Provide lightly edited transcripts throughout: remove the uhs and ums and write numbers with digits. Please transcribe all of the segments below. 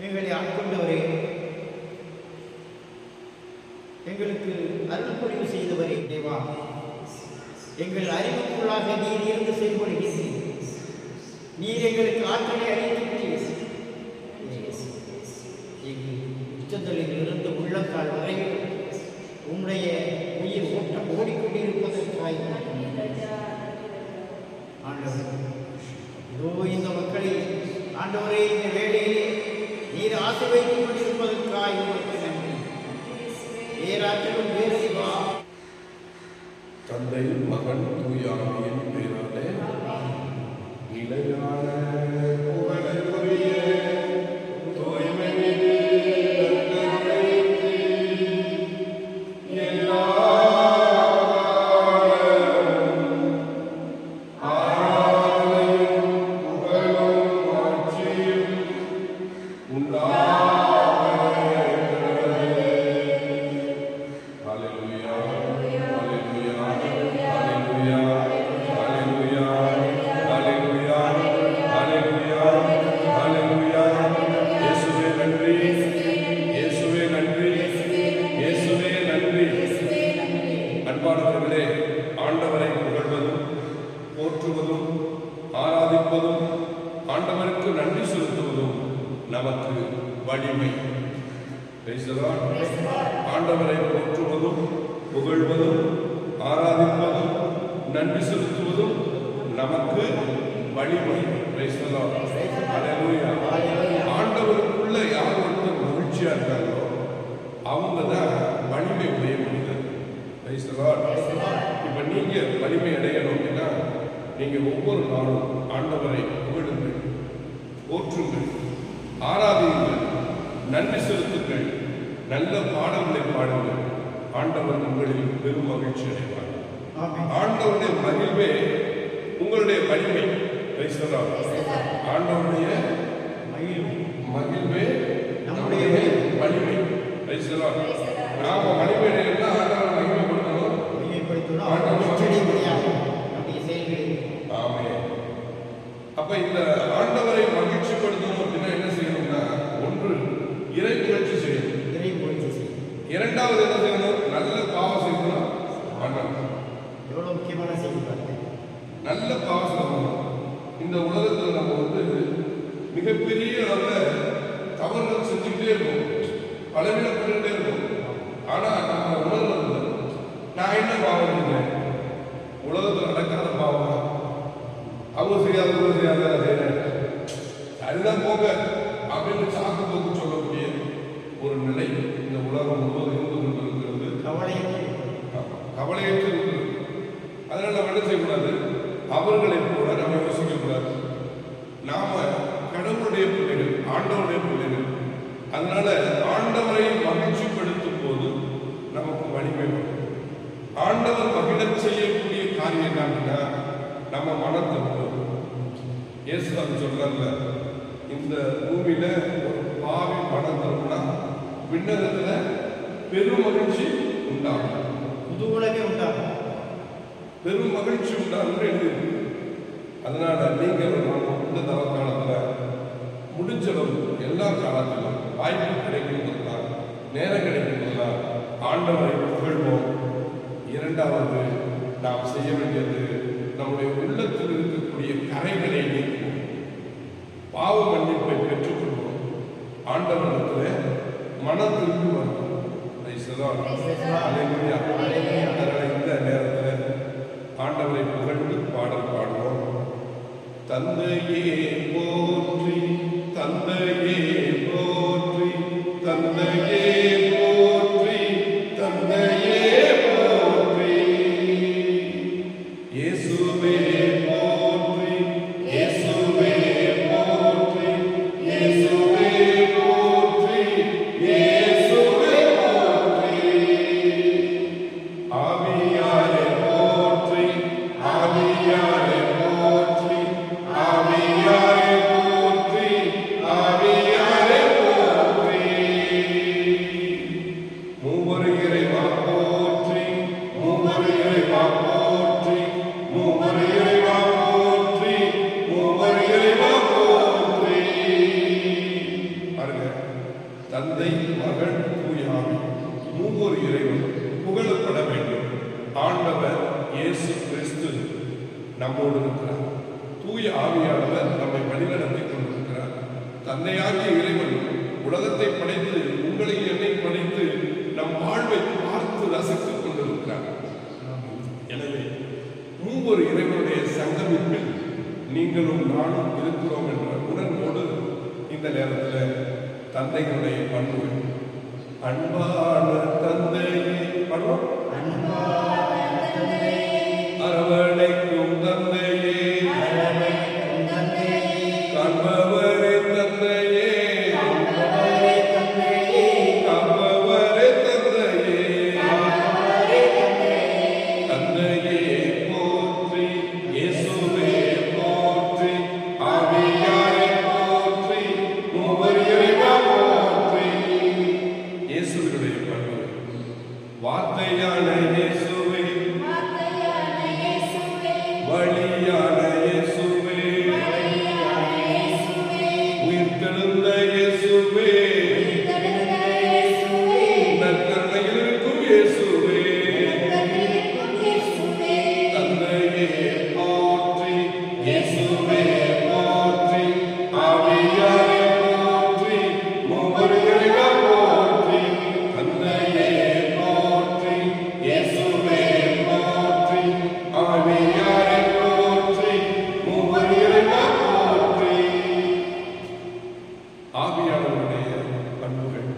எங்களை ஆட்கொண்டவரே, எங்களுக்கு அருள் புரிவு செய்தவரே தேவா, எங்கள் அறிவுக்குள்ளாக நீர் இருந்து செயல்படுகிறீர். நீர் எங்களுக்கு ஆற்றலை அளிக்கின்றீர். எங்கள் உச்சந்தலில் இருந்து உள்ளத்தால் வரையில் உம்முடைய உயிர் ஓட்டம் ஓடிக்கொண்டிருப்பதற்காக ஆண்டவர், இதோ இந்த மக்களை ஆண்டவரே இந்த வேளையிலே நீர் ஆசை வைத்துக் கொண்டிருப்பதற்காக உங்களுக்கு நன்றி. வேறாற்றலும் வேறு சிவா தந்தை மகன் தூயாவியின் பெயராலே நிலையான புகழுக்குரிய தூய்மை எல்லா ஆண்டவரை புகழ்வதும் போற்றுவதும் ஆராதிப்பதும் ஆண்டவருக்கு நன்றி செலுத்துவதும் நமக்கு வலிமை. ஆண்டவரை போற்றுவதும் புகழ்வதும் ஆராதிப்பதும் நன்றி செலுத்துவதும் நமக்கு வலிமை. ஆண்டவருக்குள்ள யார் ஒருத்தர் மகிழ்ச்சியா இருக்காங்களோ அவங்க தான் வலிமை உடைய முடியாது. இப்ப நீங்க வலிமை அடையணும் அப்படின்னா நீங்க ஒவ்வொரு நாளும் ஆண்டவரை புகழுங்கள், போற்றுங்கள், ஆராதியுங்கள், நன்றி செலுத்துங்கள், நல்ல பாடல்களை பாடுங்கள். ஆண்டவர் உங்களில் பெரும் மகிழ்ச்சி அடைவார். ஆண்டவருடைய மகிழ்வே உங்களுடைய வலிமை. ஆண்டவருடைய மகிழ்வே நம்முடைய வலிமை. நாம வலிமை அப்ப இந்த ஆண்டவரை மகிழ்ச்சிப்படுத்தணும் அப்படின்னா என்ன செய்யணும்னா, ஒன்று இறை புகழ்ச்சி செய்யணும். இரண்டாவது என்ன செய்யணும்? நல்ல பாவம் செய்யணும். எவ்வளவு முக்கியமான செய்தி. நல்ல பாவம் செய்யணும். இந்த உலகத்தில் நம்ம மிகப்பெரிய அளவில் தவறுகள் செஞ்சுக்கிட்டே இருக்கும், பலவீனப்பட்டுக்கிட்டே இருக்கும். ஆனா நம்ம உணர்றது நான் என்ன பாவம் செஞ்சேன், உலகத்தில் நடக்காத பாவம், அவங்க செய்யாத செய்யறேன், அதுதான் போக அப்படின்னு சாக்கு போக்கு சொல்லக்கூடிய ஒரு நிலை இந்த உலகம் முழுவதும் இருந்து கொண்டிருக்கிறது. கவலையற்று இருக்கிறது. அதனால நம்ம என்ன செய்யக்கூடாது, அவர்களை போல நம்ம யோசிக்கக்கூடாது. நாம கடவுளுடைய பிள்ளைகள், ஆண்டவருடைய பிள்ளைகள். அதனால ஆண்டவரை மகிழ்ச்சிப்படுத்தும் போது நமக்கு வலிமை வரும். ஆண்டவர் மகிழச் செய்யக்கூடிய காரியம் என்னன்னா நம்ம மனத்தை இயேசு அது சொல்றாங்க, இந்த பூமியில ஒரு பாவி மனம் தரும்னா விண்ணகத்துல பெரும் மகிழ்ச்சி உண்டாகும், புதுவுலகே உண்டாகும், பெரும் மகிழ்ச்சி உண்டாகும் எழுதி. அதனால நீங்கள் இந்த தவ காலத்துல முடிஞ்சளவு எல்லா காலத்திலும் வாய்ப்பு கிடைக்கும் போதுதான், நேரம் கிடைக்கும் போதுதான் ஆண்டவரை புகழ்வோம். இரண்டாவது நாம் செய்ய வேண்டியது நம்முடைய உள்ளத்தில் இருக்கக்கூடிய கரைகளை நீக்குவோம், பாவ மன்னிப்பை பெற்றுக்கொள்வோம், ஆண்டவரிடத்தில் மனத்திற்கு வருவோம். இந்த நேரத்தில் ஆண்டவரை புகழ்ந்து பாடல் பாடுவோம். தந்தையே போற்றி, தந்தையே போற்றி, தந்தையே போற்றி, தந்தையே போற்றி, இயேசுவே போற்றி, இயேசுவே போற்றி, இயேசுவே போற்றி, இயேசுவே போற்றி, ஆவியாரே போற்றி, ஆவியாரே போற்றி, ஆவியாரே நம்மோடு இருக்கிறார். தூய ஆவியானவர் நம்மை வழிநடத்தி கொண்டிருக்கிறார். தந்தையாகிய இறைவன் உலகத்தை படைத்து உங்களை என்னை படைத்து நம் வாழ்வை பார்த்து ரசித்துக் கொண்டிருக்கிறார். எனவே மூவர் இறைவனுடைய சங்கமிப்பில் நீங்களும் நானும் இருக்கிறோம் என்ற உணர்வோடு இந்த நேரத்தில் தந்தைகளுடைய பண்புகள் அன்பான தந்தையே பண்ணுவோம். அரவணைக்கும் தந்தையே, காண்பவரே தந்தையே, காப்பவரே தந்தையே, தந்தையே போற்றி, இயேசுவே போற்றி, ஆவியாரே போற்றி, மூவர் இறைவா போற்றி. இயேசுவினுடைய பண்பு வார்த்தையான இயேசுவே, வழியான இயேசுவே, உயிர்த்தெழுந்த இயேசுவே, நற்கருணையில் இருக்கும் இயேசுவே, தந்தையே போற்றி, இயேசுவே போற்றி, ஆவியாரே போற்றி, மூவர் இறைவா போற்றி. தந்தையே போற்றி, இயேசுவே போற்றி, ஆவியாரே போற்றி, மூவர் இறைவா போற்றி. ஆவியானவருடைய பண்புகள்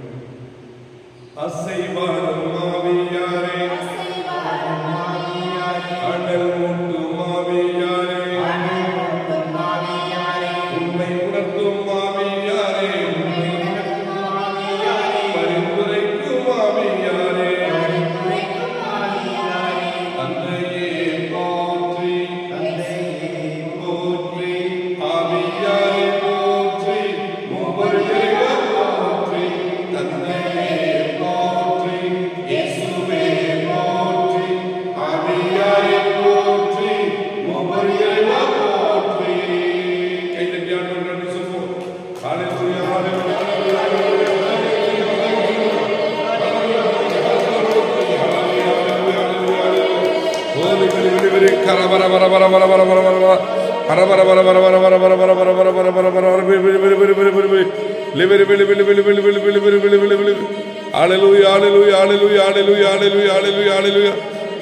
அசைவாரும் ஆவியாரே, அனல் மூட்டும் ஆவியாரே, உண்மை உணர்த்தும் ஆவியாரே, பரிந்துரைக்கும் ஆவியாரே, தந்தையே போற்றி, போற்றி, ஆவியாரே போற்றி, மூவர் இறைவா போற்றி. தந்தையே போற்றி, இயேசுவே போற்றி, ஆவியாரே போற்றி, மூவர் இறைவா போற்றி. கைதட்டி ஆண்டவருக்கு நன்றி சொல்வோம். ஹல்லேலூயா, ஹல்லேலூயா,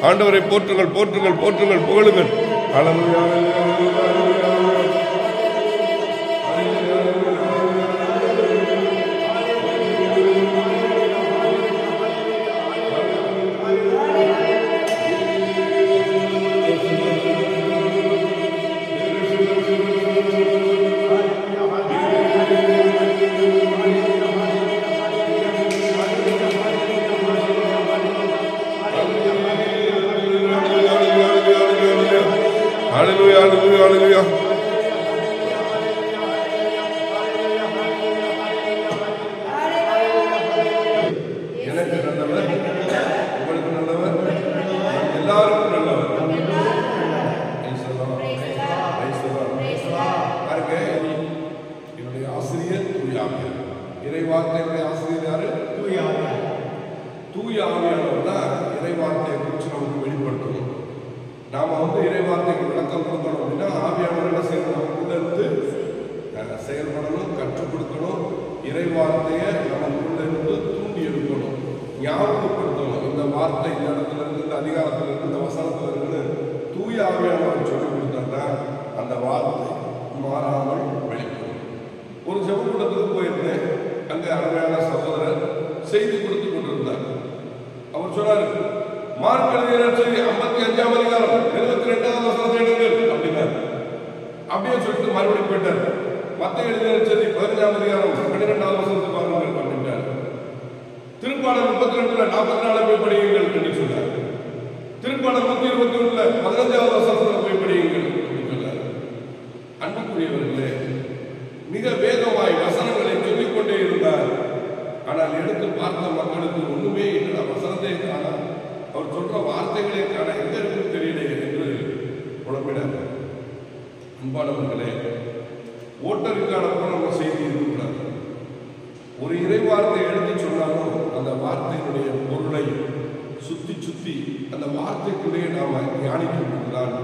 ஆண்டவரை போற்றுங்கள், போற்றுங்கள், போற்றுங்கள், புகழுங்கள். ஹல்லேலூயா, ஹல்லேலூயா, ஹல்லேலூயா, ஹல்லேலூயா. எனக்கு நல்லவர், உங்களுக்கு நல்லவர், எல்லாருக்கும் நல்லவர். பாருங்க, என்னுடைய ஆசிரியர் தூய ஆவியார். இறைவார்த்தையுடைய ஆசிரியர் யாரு? தூய ஆவியார். தூய ஆவியானவர் தான் இறைவார்த்தையை குறித்து நமக்கு வெளிப்படுத்தணும். நாம இறைவார்த்தைக்கு விளக்கம் கொடுக்கணும் அப்படின்னா ஆவியானவர் என்ன செய்யணும்? நமக்குள்ள இருந்து செயல்படணும், கற்றுக் கொடுக்கணும். இறைவார்த்தையை நமக்குள்ள இருந்து தூண்டி எடுக்கணும், ஞாபகப்படுத்தணும். இந்த வார்த்தை இந்த இடத்துல இருந்து, இந்த அதிகாரத்துல இருந்து, இந்த வசனத்துல இருந்து தூய ஆவியானவர் சொல்லிக் கொடுத்தா அந்த வார்த்தை மாறாமல் வெளிப்படும். ஒரு ஜெபக்கூடத்துக்கு போயிருந்தேன். அங்கே அருமையான சகோதரர் செய்தி கொடுத்து கொண்டிருந்தார். அவர் சொன்னார், மார்க் எழுதிய நற்செய்தி 55ஆம் அதிகாரம் 22ஆவது வசனத்தை எடுங்கள் அப்படின்னார். அப்படியே சொல்லிட்டு மறுபடியும் போயிட்டார். மத்தேயு எழுதிய நற்செய்தி 15ஆம் அதிகாரம் 12ஆவது வசனத்தை பாருங்கள் அப்படின்ட்டார். திருப்பாடல் 32ல 44 போய் படியுங்கள் அப்படின்னு சொன்னார். திருப்பாடல் 121ல 15ஆவது வசனத்தை போய் படியுங்கள் அப்படின்னு சொன்னார். அன்புக்குரியவர்களே, மிக வேகமாய் வசனங்களை சொல்லிக் கொண்டே இருந்தார். ஆனால் எடுத்து பார்த்த மக்களுக்கு ஒண்ணுமே இல்லை. வசனத்தை காண, அவர் சொல்ற வார்த்தைகளை காண எங்க இருக்குன்னு தெரியலையே என்று குழப்பினார். அன்பானவர்களே, ஓட்டருக்கான நம்ம செய்தி இருக்கக்கூடாது. ஒரு இறை வார்த்தை எடுத்து சொன்னாலும் அந்த வார்த்தையினுடைய பொருளை சுத்தி சுத்தி அந்த வார்த்தைக்குள்ளேயே நாம தியானிக்கும் போதுதான்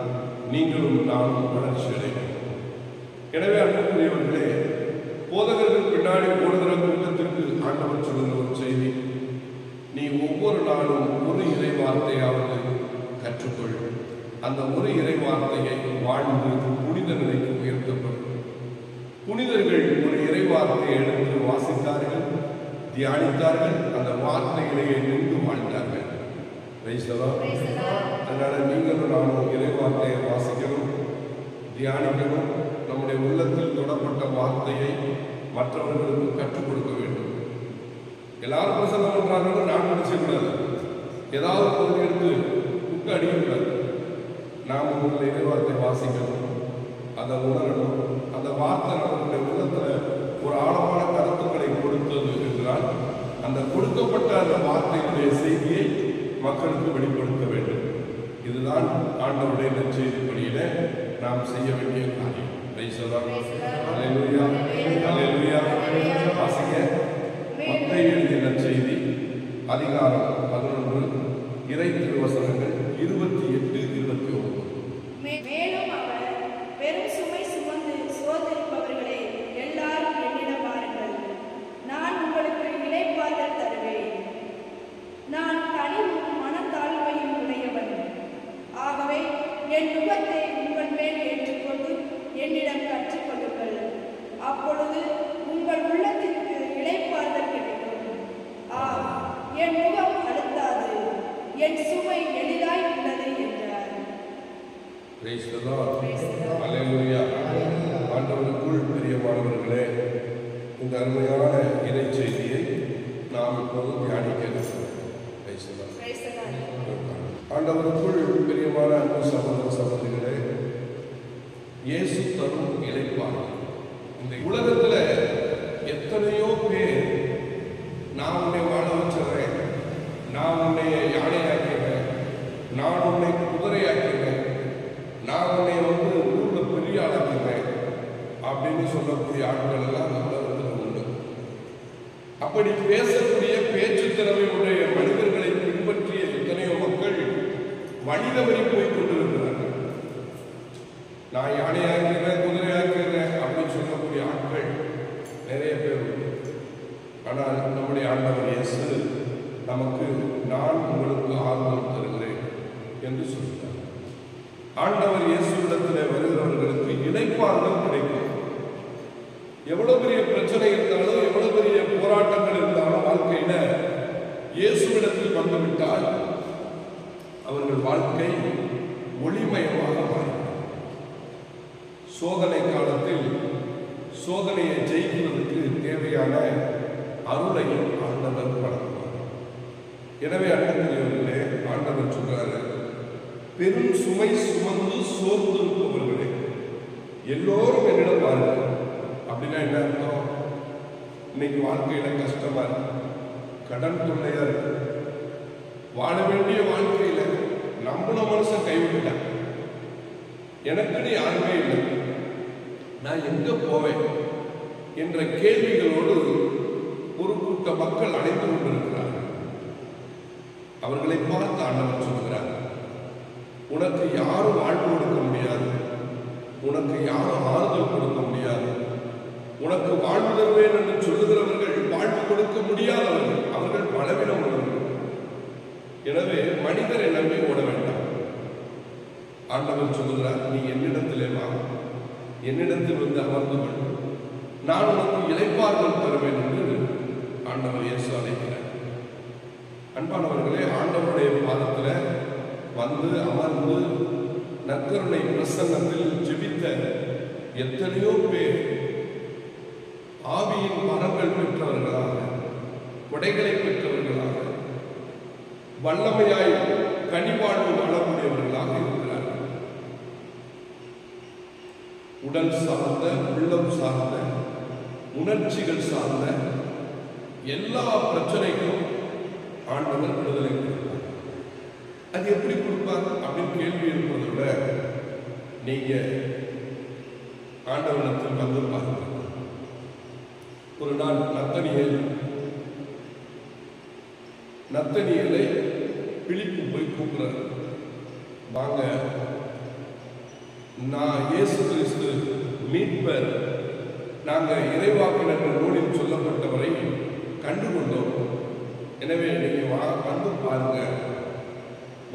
நீங்களும் நானும் வளர்ச்சி அடைவோம். எனவே அன்புக்குரியவர்களே, போதகர்கள் பின்னாடி ஓடுகிற கூட்டத்திற்கு ஆண்டவர் சொல்லுகிற ஒரு செய்தி, நீ ஒவ்வொரு நாளும் ஒரு இறை வார்த்தையாவது கற்றுக்கொள். அந்த ஒரு இறை வார்த்தையை வாழ்ந்து புனித நிலைக்கு உயர்த்தப்படும். புனிதர்கள் ஒரு இறை வார்த்தையை எடுத்து வாசித்தார்கள், தியானித்தார்கள், அந்த வார்த்தைகளையே நின்று வாழ்ந்தார்கள். அதனால நீங்களும் நானும் இறை வார்த்தையை வாசிக்கணும், தியானிக்கணும். நம்முடைய உள்ளத்தில் தொடப்பட்ட வார்த்தையை மற்றவர்களுக்கு கற்றுக் கொடுக்க வேண்டும். எல்லாரும் பிரசங்கம் பண்றாங்கன்னு நான் படிச்சக்கூடாது, ஏதாவது பகுதி எடுத்து புக்கு அடிக்கக்கூடாது. நாம் உங்களுடைய இறை வார்த்தை வாசிக்கணும், அதை உணரணும். அந்த வார்த்தை நம்மளுடைய உள்ளத்தில் ஒரு ஆழமான கருத்துக்களை கொடுத்தது என்றால் அந்த கொடுக்கப்பட்ட அந்த வார்த்தையுடைய செய்தியை மக்களுக்கு வெளிப்படுத்த வேண்டும். இதுதான் ஆண்டவருடைய நற்செய்தி பணியில நாம் செய்ய வேண்டிய காரியம். வாசிங்க. மத்தேயு எழுதிய நற்செய்தி அதிகாரம் 11 இறை திருவசனங்கள் 28-29. மேலும் அவர், பெரும் சுமை சுமந்து சோர்ந்திருப்பவர்களே, எல்லாரும் என்னிடம் வாருங்கள், நான் உங்களுக்கு இளைப்பாறுதல் தருவேன். நான் கனிவும் மனத்தாழ்மையும் உடையவன். ஆகவே என் நுகத்தை உங்கள் மேல் ஏற்றுக்கொண்டு என்னிடம் கற்றுக்கொள்ளுங்கள். அப்பொழுது உங்கள் உள்ளத்திற்கு இளைப்பாறுதல் கிடைக்கும். என் நுகம் அழுத்தாது, என் சுமை எளிதாய் உள்ளது என்றார். ஆண்டவருக்குள் பிரியமானவர்களே, இந்த அருமையான இறை செய்தியை நாம் இப்போது தியானிக்க. ஆண்டவருக்குள் பிரியமான அன்பு சகோதர சகோதரிகளே, இயேசு தரும் இளைப்பாறுதல். இந்த உலகத்துல எத்தனையோ பேர் நான் உன்னை வாழ வச்சிடுறேன், நான் உன்னை யானையாக்கிறேன், நான் உன்னை குதிரையாக்கிறேன், நான் உன்னை ஊர்ல பெரிய ஆளாக்கிறேன் அப்படின்னு சொல்லக்கூடிய ஆட்கள் எல்லாம் நம்ம உண்டு. அப்படி பேசக்கூடிய பேச்சு திறமை உடைய மனிதர்களை பின்பற்றிய எத்தனையோ மக்கள் வணிக வரி போய் கொண்டிருக்கிறார்கள். நான் யானையாக்கிறேன், குதிரையாக்கிறேன் அப்படின்னு சொல்லக்கூடிய ஆட்கள் நிறைய பேர் உண்டு. ஆனால் நம்முடைய ஆண்டவர் இயேசு நமக்கு நான் உங்களுக்கு ஆறுதல் தருகிறேன் என்று சொல்கிறார். ஆண்டவர் இயேசுவிடத்தில் வருகிறவர்களுக்கு இளைப்பாறுதல் கிடைக்கும். எவ்வளவு பெரிய பிரச்சனை இருந்தாலும், எவ்வளவு பெரிய போராட்டங்கள் இருந்தாலும் வாழ்க்கையில இயேசுவிடத்தில் வந்துவிட்டால் அவர்கள் வாழ்க்கை ஒளிமயமாக மாறும். சோதனை காலத்தில் சோதனையை ஜெயிப்பதற்கு தேவையான அருளையும் ஆண்டவர் வழங்குவார். எனவே அன்புக்குரியவர்களே, ஆண்டவர் சொல்றாரு, பெரும் சுமை சுமந்து சோர்ந்திருப்பவர்களே எல்லோரும் என்னிடம் வாருங்கள். அப்படின்னா என்ன அர்த்தம்? இன்னைக்கு வாழ்க்கையில கஷ்டமா இருக்கு, கடன் தொல்லையா இருக்கு, வாழ வேண்டிய வாழ்க்கையில நம்மள மனுஷன் கைவிட்டான், எனக்குன்னு யாருமே இல்லை, நான் எங்க போவேன் என்ற கேள்விகளோடு ஒரு கூட்ட மக்கள் அழைத்து கொண்டிருக்கிறார்கள். அவர்களை பார்த்து ஆண்டவர் சொல்கிறார், உனக்கு யாரும் வாழ்வு கொடுக்க முடியாது, உனக்கு யாரும் ஆறுதல் கொடுக்க முடியாது, உனக்கு வாழ்வு தருவேன் என்று சொல்லுகிறவர்கள் வாழ்வு கொடுக்க முடியாதவர்கள், அவர்கள் பலவீனம் உள்ளவர்கள். எனவே மனிதரை நம்பி ஓட வேண்டாம். ஆண்டவர் சொல்லுகிறார், நீ என்னிடத்திலே வா, என்னிடத்தில் வந்து அமர்ந்து கொள், நான் உனக்கு இளைப்பாறுதல் தருவேன் என்று ஆண்டவர் இயேசு அழைக்கிறார். அன்பானவர்களே, ஆண்டவருடைய பாதத்தில் வந்து அமர்ந்து நற்கருணை பிரசன்னத்தில் ஜெபித்த எத்தனையோ பேர் ஆவியின் மரங்கள் பெற்றவர்களாக, கொடைகளை பெற்றவர்களாக, வல்லமையாய் கனிவாழ்வு வாழக்கூடியவர்களாக இருக்கிறார்கள். உடல் சார்ந்த, உள்ளம் சார்ந்த, உணர்ச்சிகள் சார்ந்த எல்லா பிரச்சனைகளும் ஆண்டவர் விடுதலை கொடுப்பார். அது எப்படி கொடுப்பார் அப்படின்னு கேள்வி இருப்பதை விட நீங்க ஆண்டவனத்தில் வந்து பாருங்கள். ஒரு நாள் நத்தனியலை பிலிப்பு போய் கூப்பிடுறார், வாங்க நான் இயேசு கிறிஸ்து மீட்பர், நாங்கள் இறைவாக்கினர் நூலில் சொல்லப்பட்டவரை கண்டுகொண்டோம். எனவே நீங்க வந்து பாருங்க,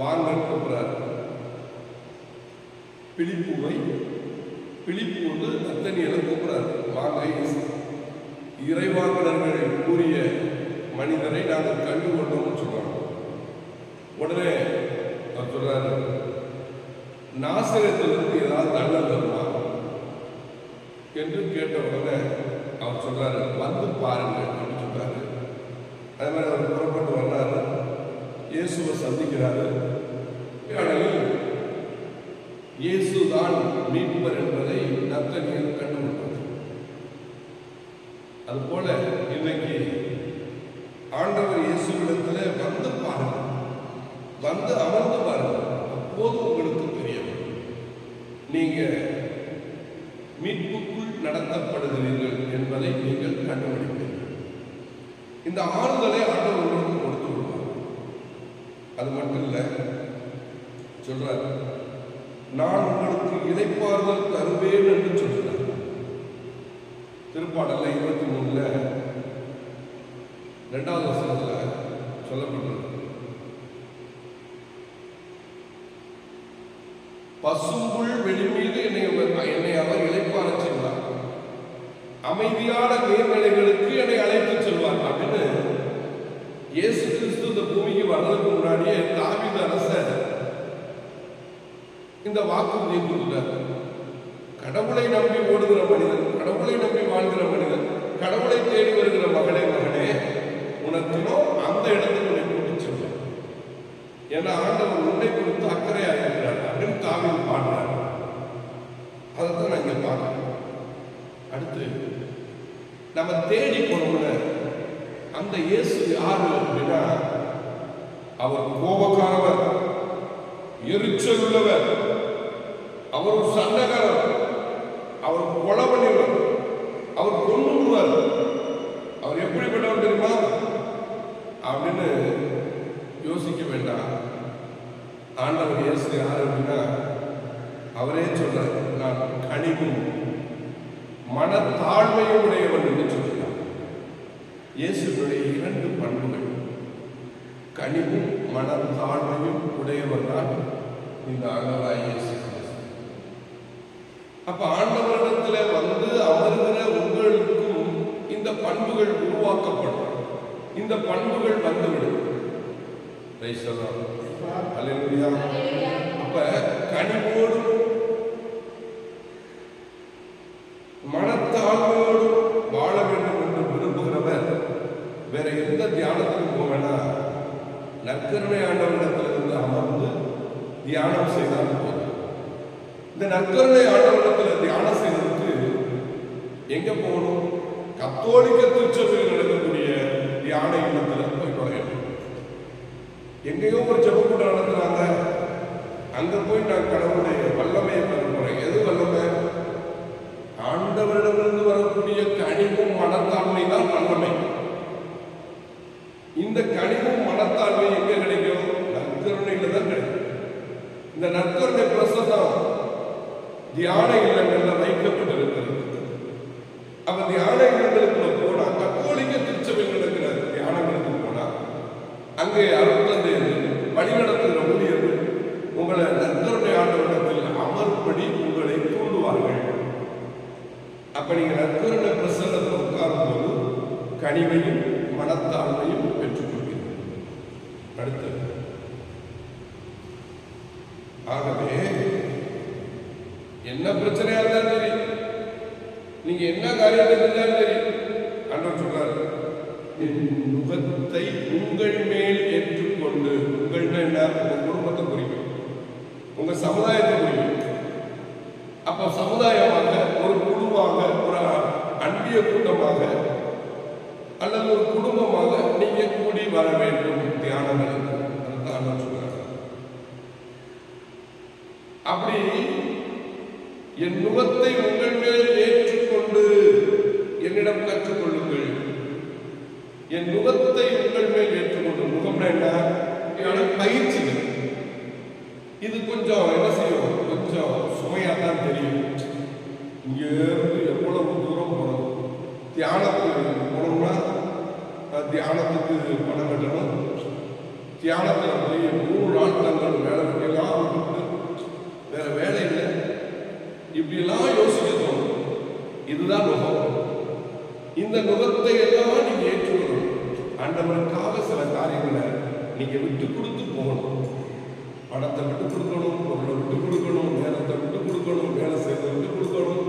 வாங்க கூப்பிடுறார். பிலிப்பு வந்து நத்தனியலை கூப்பிடுறார். வாங்க, இறைவாக்கினர்கள் கூறிய மனிதரை நாங்கள் கண்டுகொண்டோம்னு சொல்றாங்க. உடனே அவர் சொல்றாரு, நாசரேத்திலிருந்து ஏதாவது நல்லது வருமா என்று கேட்ட உடனே அவர் சொல்றாரு, வந்து பாருங்க அப்படின்னு சொல்றாரு. அதே மாதிரி அவர் புறப்பட்டு வர்றாரு, இயேசுவை சந்திக்கிறாரு. இயேசுதான் மீட்பர் என்பதை நத்தனியேல் கண்டுகொண்டார். அதுபோல இன்னைக்கு ஆண்டவர் இயேசுவிடத்துல வந்து பாருங்க, வந்து அமர்ந்து பாருங்க. அப்போது உங்களுக்கு தெரியும் நீங்க மீட்புக்குள் நடத்தப்படுகிறீர்கள் என்பதை நீங்கள் கண்டுபிடிப்பீர்கள். இந்த ஆறுதலை ஆண்டவர் உங்களுக்கு கொடுத்து விடுவார். அது மட்டும் இல்லை, சொல்றார், நான் உங்களுக்கு இளைப்பாறுதல் தருவேன் என்று சொல்கிறார். திருப்பாடல்ல 23 2வது வசனத்துல சொல்லப்பட்டது, பசும்புல் வெளி மீது என்னை அவர் இளைப்பாற செய்வார், அமைதியான நீர்நிலைகளுக்கு என்னை அழைத்து செல்வார் அப்படின்னு இயேசு கிறிஸ்து இந்த பூமிக்கு வர்றதுக்கு முன்னாடியே தாவீது அரசர் இந்த வாக்குறுதியை கொடுத்தார். கடவுளை நம்பி ஓடுகிற மனிதன், கடவுளை நம்பி வாழ்கிற மனிதன், கடவுளை தேடி வருகிற மகளே உனக்குனோ அந்த இடத்துக்கு உன்னை கூட்டி செல்வார். ஏன்னா ஆண்டவர் உன்னை குறித்து அக்கறையாக இருக்கிறார் அப்படின்னு தாவீது பாடுறார். அதைத்தான் நான் இங்க பார்க்கிறேன். அடுத்து நம்ம தேடி போனோம்ல, அந்த இயேசு யாரு அப்படின்னா, அவர் கோபக்காரவர், எரிச்சல் உள்ளவர், அவர் ஒரு சண்டைக்காரர், அவர் கொலை பண்ணிவர், அவர் கொண்டு விடுவார். அவர் எப்படிப்பட்டவர் தெரியுமா அப்படின்னு யோசிக்க வேண்டாம். ஆண்டவர் இயேசு யார் அப்படின்னா, அவரே சொல்றார், நான் கனிவும் மனத்தாழ்மையும் உடையவன் என்று சொல்கிறார். இயேசுடைய 2 பண்புகள், கனிவும் மனத்தாழ்மையும் உடையவர் தான் இந்த ஆண்டவராய் இயேசு. அப்ப ஆண்டவரிடத்துல வந்து அமர்கிற உங்களுக்கும் இந்த பண்புகள் உருவாக்கப்படும், இந்த பண்புகள் வந்துவிடும். அப்ப கனிவோடும் மனத்தாழ்மையோடும் வாழ வேண்டும் என்று விரும்புகிறவர் வேற எந்த தியானத்துக்கும் போவேனா, நற்கருணை ஆண்டவரிடத்திலிருந்து அமர்ந்து தியானம் செய்தால் போதும். இந்த நற்கருணை ஆண்டவரிடத்தில் தியானம் செய்வதற்கு எங்க போகணும்? கத்தோலிக்க திருச்சபையில் நடக்கக்கூடிய தியான இல்லத்தில் போய் நுழையணும். எங்கேயோ ஒரு ஜெபக்கூட்டம் நடத்துறாங்க, அங்க போய் நான் கடவுளுடைய வல்லமையை பெற போறேன். எது வல்லமை? ஆண்டவரிடமிருந்து வரக்கூடிய கனிவும் மனத்தாழ்மை தான் வல்லமை. இந்த கனிவும் மனத்தாழ்மை எங்க கிடைக்கும்? நற்கருணையில தான் கிடைக்கும். இந்த நற்கருணை பிரசன்னம் தியான இல்லங்கள்ல வைக்கப்பட்டிருக்கிறது. அப்ப தியான இல்லங்களுக்குள்ள போனா, கத்தோலிக்க திருச்சபையில் நடக்கிற தியானங்களுக்கு போனா, அங்கே அருட்தந்தை வழிநடத்துகிற ஊழியர்கள் உங்களை நற்கருணை ஆண்டவரிடத்தில் அமர்படி உங்களை தூண்டுவார்கள். அப்ப நீங்க நற்கருணை பிரசன்னத்தில் உட்காரும் போது கனிவையும் மனத்தாழ்மையும் பெற்றுக்கொள்வீர்கள். அடுத்தது, ஆகவே என்ன பிரச்சனையா இருந்தாலும் சரி, நீங்க என்ன காரியத்தை செஞ்சாலும் சரி, ஆண்டவர் சொல்றாரு, நுகத்தை உங்கள் மேல் ஏற்றுக்கொண்டு, உங்கள் என்ன? உங்க குடும்பத்தை குறிக்கும், உங்க சமுதாயத்தை குறிக்கும். அப்ப சமுதாயமாக, ஒரு குழுவாக, ஒரு அன்பிய கூட்டமாக அல்லது ஒரு குடும்பமாக நீங்க கூடி வர வேண்டும் தியானங்களுக்கு. அதுதான் சொல்றாங்க. அப்படி என் நுகத்தை உங்கள் மேல் ஏற்றுக்கொண்டு என்னிடம் கற்றுக்கொள்ளுங்கள். என் நுகத்தை உங்கள் மேல் ஏற்றுக்கொண்டு, நுகம்னா என்ன? பயிற்சிகள். இது கொஞ்சம் என்ன செய்யும்? கொஞ்சம் சுமையா தான் தியானத்துக்கு போனோம்னா தியானத்துக்கு பணம் கட்டணும். தியானத்தில் போய் 3 நாள் தங்கணும். வேலை எல்லாம் விட்டுட்டு வேற வேலை இல்லை, இப்படியெல்லாம் யோசிக்க தோணும். இதுதான் நுகம். இந்த நுகத்தை எல்லாம் நீங்க ஏற்றுக்கணும். ஆண்டவருக்காக சில காரியங்களை நீங்க விட்டு கொடுத்து போகணும். பணத்தை விட்டு கொடுக்கணும், பொருளை விட்டு கொடுக்கணும், நேரத்தை விட்டு கொடுக்கணும், வேலை செய்யறதை விட்டு கொடுக்கணும்.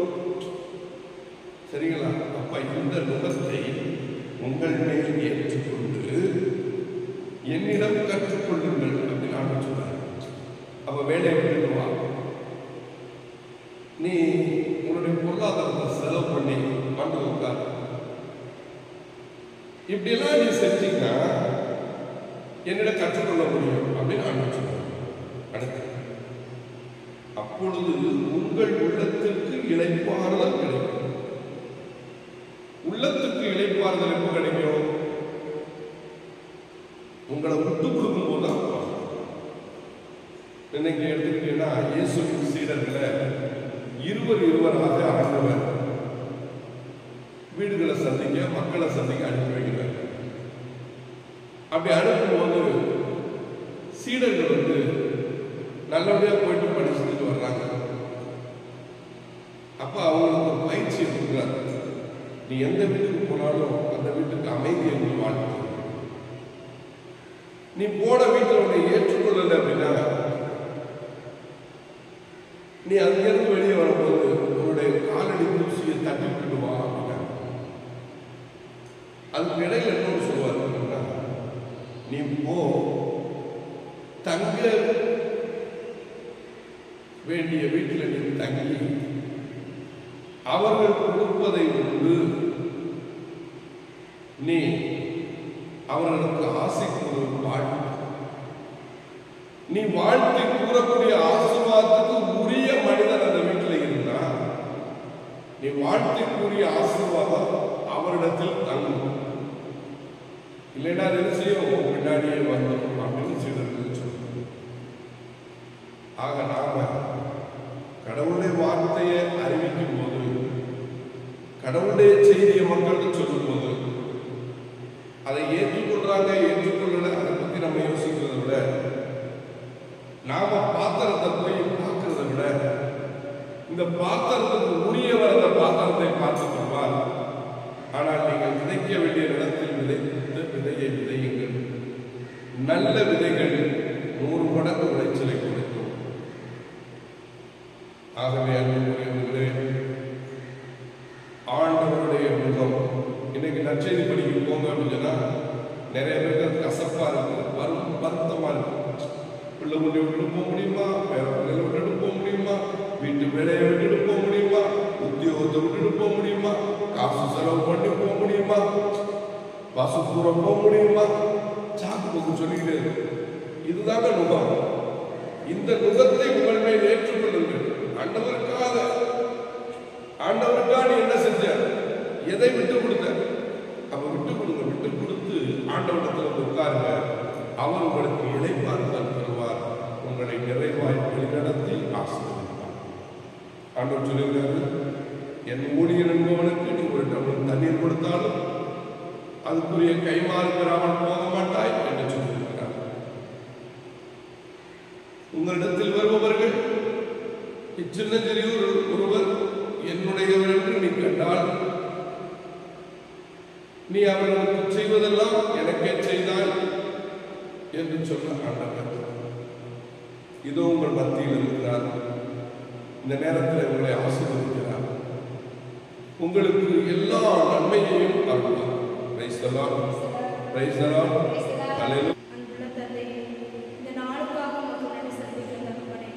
சரிங்களா? அப்ப இந்த நுகத்தை உங்கள் மேல் ஏற்றுக்கொண்டு என்னிடம் கற்றுக்கொள்ளுங்கள் அப்படின்னு நான் சொல்றேன். அப்ப வேலையை விட்டுவா, நீ உன்னுடைய பொருளாதாரத்தை செலவு பண்ணி ஆண்டு உட்கார். இப்படியெல்லாம் நீ செஞ்சீங்கன்னா என்னிடம் கற்றுக்கொள்ள முடியும் அப்படின்னு நான் சொல்றேன். அடுத்து, அப்பொழுது உங்கள் உள்ளத்திற்கு இளைப்பாறுதல் கிடைக்கும். உள்ளத்துக்கு இளைப்பாறுதல் எப்போ கிடைக்கும்? உங்களை விட்டு கொடுக்கும் போது தான். இன்னைக்கு எடுத்துக்கிட்டீங்கன்னா இயேசுவின் சீடர்களை இருவராக ஆண்டவர் வீடுகளை சந்திக்க, மக்களை சந்திக்க அனுப்பி வைக்கிறார். அப்படி அனுப்பும்போது சீடர்கள் நல்லபடியா போயிட்டு படிச்சுட்டு வர்றாங்க. அப்ப அவங்களுக்கு ஒரு பயிற்சி கொடுக்குறாரு. நீ எந்த வீட்டுக்கு போனாலும் அந்த வீட்டுக்கு அமைதியை நீ வாழ்க்கை. நீ போன வீட்டில் உன்னை ஏற்றுக்கொள்ளலை அப்படின்னா நீ அங்கிருந்து வெளியே வரும்போது உன்னுடைய காலடி தூசியை தட்டி விட்டுடுவா அப்படின்னா. அதுக்கு இடையில என்ன சொல்லுவார் அப்படின்னா, நீ போ, தங்க வேண்டிய வீட்டில் நீ தங்கி அவர்கள் கொடுப்பதை உண்டு நீ அவர்களுக்கு ஆசை வாழ்த்து. நீ வாழ்த்து கூறக்கூடிய ஆசீர்வாதத்துக்கு உரிய மனிதன் அந்த வீட்டில் இருந்தா நீ வாழ்த்துக்குரிய ஆசீர்வாதம் அவரிடத்தில் தங்கும். இல்லைன்னா என்ன செய்யும்? பின்னாடியே வந்தோம் அப்படின்னு செய்தது சொல்லுங்க. ஆக நாம கடவுளுடைய வார்த்தையை அறிவிக்கும் போது, கடவுளுடைய செய்தியை மக்களுக்கு சொல்லும் போது அதை ஏற்றுக்கொள்றாங்க ஏற்றுக்கொள்ளல அதை பத்தி நம்ம யோசிக்கிறத விட, நாம பாத்திரத்தை போய் பார்க்கறத விட இந்த பாத்திரத்துக்கு உரியவர் அந்த பாத்திரத்தை பார்த்துக் கொள்வார். ஆனால் நீங்கள் விதைக்க வேண்டிய இடத்தில் விதைத்த விதையை விதையுங்கள். நல்ல விதைகள் 100 மடங்கு விளைச்சலை கொடுக்கும். ஆகவே அன்புக்குரியவர்களே, ஆண்டவருடைய முகம் இன்னைக்கு நற்செய்தி படிக்க போங்க அப்படின்னு சொன்னா நிறைய பேருக்கு கசப்பா இருக்கு, வருத்தமா இருக்கு. பிள்ளை முடி விட்டுட்டு போக முடியுமா? வேற பிள்ளைகளை விட்டுட்டு போக முடியுமா? வீட்டு வேலையை விட்டுட்டு போக முடியுமா? உத்தியோகத்தை விட்டுட்டு போக முடியுமா? காசு செலவு பண்ணி போக முடியுமா? பசுபூரம் போக முடியுமா? சாக்கு போக்கு சொல்லிக்கிட்டே இருக்கு. இதுதாங்க நுகம். இந்த நுகத்தை உங்கள் மேல் ஏற்றுக்கொள்ளுங்கள். ஆண்டவருக்காக நீ என்ன செஞ்ச? எதை விட்டு கொடுத்த? அப்ப விட்டு கொடுங்க. விட்டு கொடுத்து ஆண்டவரிடத்தில் உட்காருங்க. அவர் உங்களுக்கு இளைப்பாறுதல் தருவார். உங்களை நிறைவாய் வழிநடத்தி ஆசீர்வதிப்பார். ஆண்டவர் சொல்லுகிறாரு, என் ஊழியர் என்பவனுக்கு நீ ஒரு டம்ளர் தண்ணீர் கொடுத்தாலும் அதுக்குரிய கைமாறு பெறாமல் போக மாட்டாய் என்று சொல்லியிருக்கிறார். உங்களிடத்தில் வருபவர்கள் இச்சின்னஞ்சிறிய ஒருவர் என்னுடையவர் என்று நீ கண்டால் நீ அவர்களுக்கு செய்வதெல்லாம் எனக்கே செய்தாய் என்று சொல்ல ஆண்டவர் இதோ உங்கள் மத்தியில் இருக்கிறார். இந்த நேரத்தில் உங்களை ஆசீர்வதிக்கிறார். உங்களுக்கு எல்லா நன்மையையும் அருள்வார். Praise the Lord. Praise the Lord. Hallelujah. அன்புள்ள தந்தையே, இந்த நாளுக்காக உமக்கு நன்றி செலுத்துகிறேன் தகப்பனே.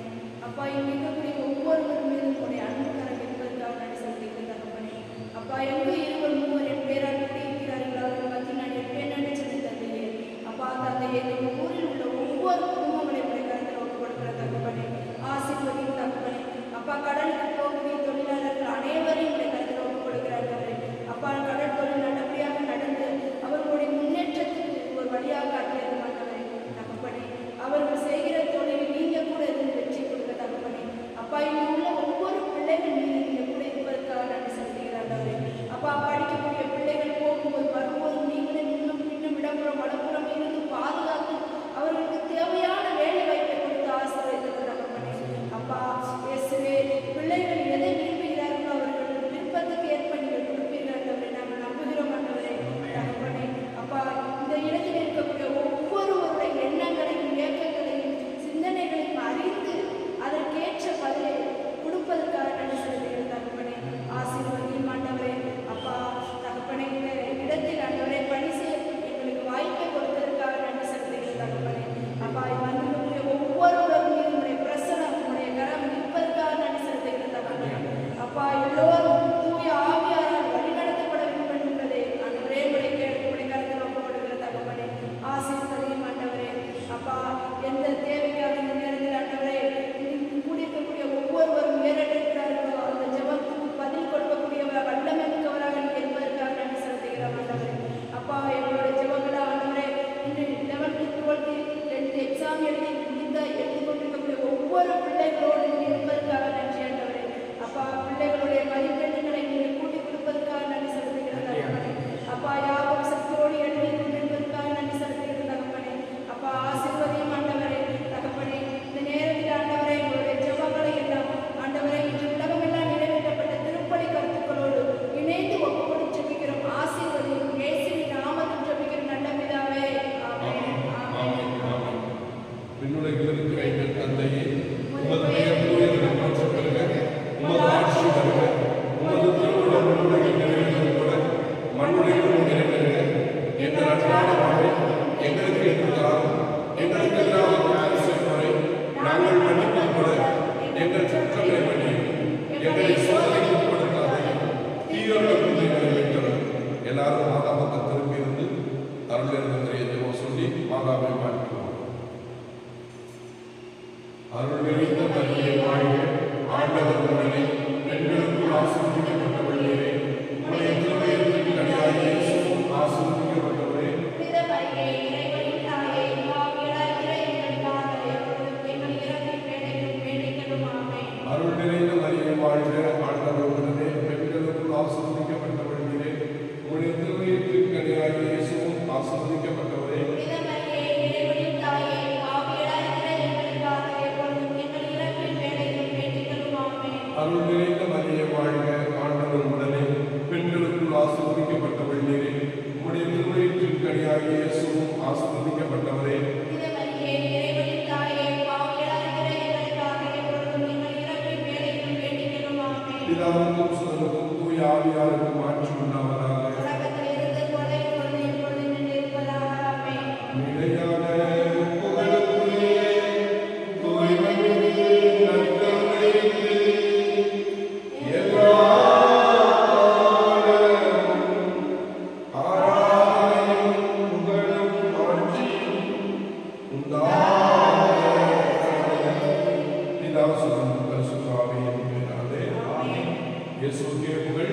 அப்பா, இங்கு இருக்கக்கூடிய ஒவ்வொருவர் மீதும் உடைய அன்பு கரம் இருப்பதற்காக நன்றி செலுத்துகிறேன் தகப்பனே. அப்பா, எங்கு இருவர் மூவர் என் பேரால் இருக்கிறார்களோ அவர்கள் மத்தியில் நான் எப்பேன் நன்றி செலுத்த தந்தையே. அப்பா தந்தையே, இந்த ஊரில் உள்ள ஒவ்வொரு குடும்பங்களை உடைய கருத்தில் ஒப்பு கொடுக்கிற தகப்பனே, ஆசீர்வதியும் தகப்பனே. அப்பா, கடலுக்கு போகக்கூடிய தொழிலாளர்கள் அனைவரையும் உடைய கருத்தில் ஒப்பு கொடுக்கிறார்கள். அப்பா, கடல் தொழில் நல்லபடியாக நடந்து அவர்களுடைய முன்னேற்றத்துக்கு ஒரு வழியாக ஆக்கியது மாட்டவரே தகப்பனே. அவர்கள் செய்கிற தொழிலில் நீங்க கூட இருந்து வெற்றி கொடுக்க தகப்பனே. அப்பா, இங்கு உள்ள ஒவ்வொரு பிள்ளைகள் மீது நீங்க கூட இருப்பதற்காக நன்றி செலுத்துகிறார்களே. அப்பா, பிதாவுக்கும் சுதனுக்கும் தூய ஆவியாருக்கும் ஆட்சி உண்டாவதாக. தொடக்கத்தில் இருந்தது போல இப்பொழுது எப்பொழுதும் இருப்பதாக. ஆமென். நிலையான புகழுக்குரிய தூய்மையின் நற்கருணைக்கு எல்லா ஆராதனையும் புகழும் ஆட்சியும் உண்டாவதாக. பிதா சுதன் பரிசுத்த ஆவியின் பெயராலே. இயேசுவுக்கே புகழ்.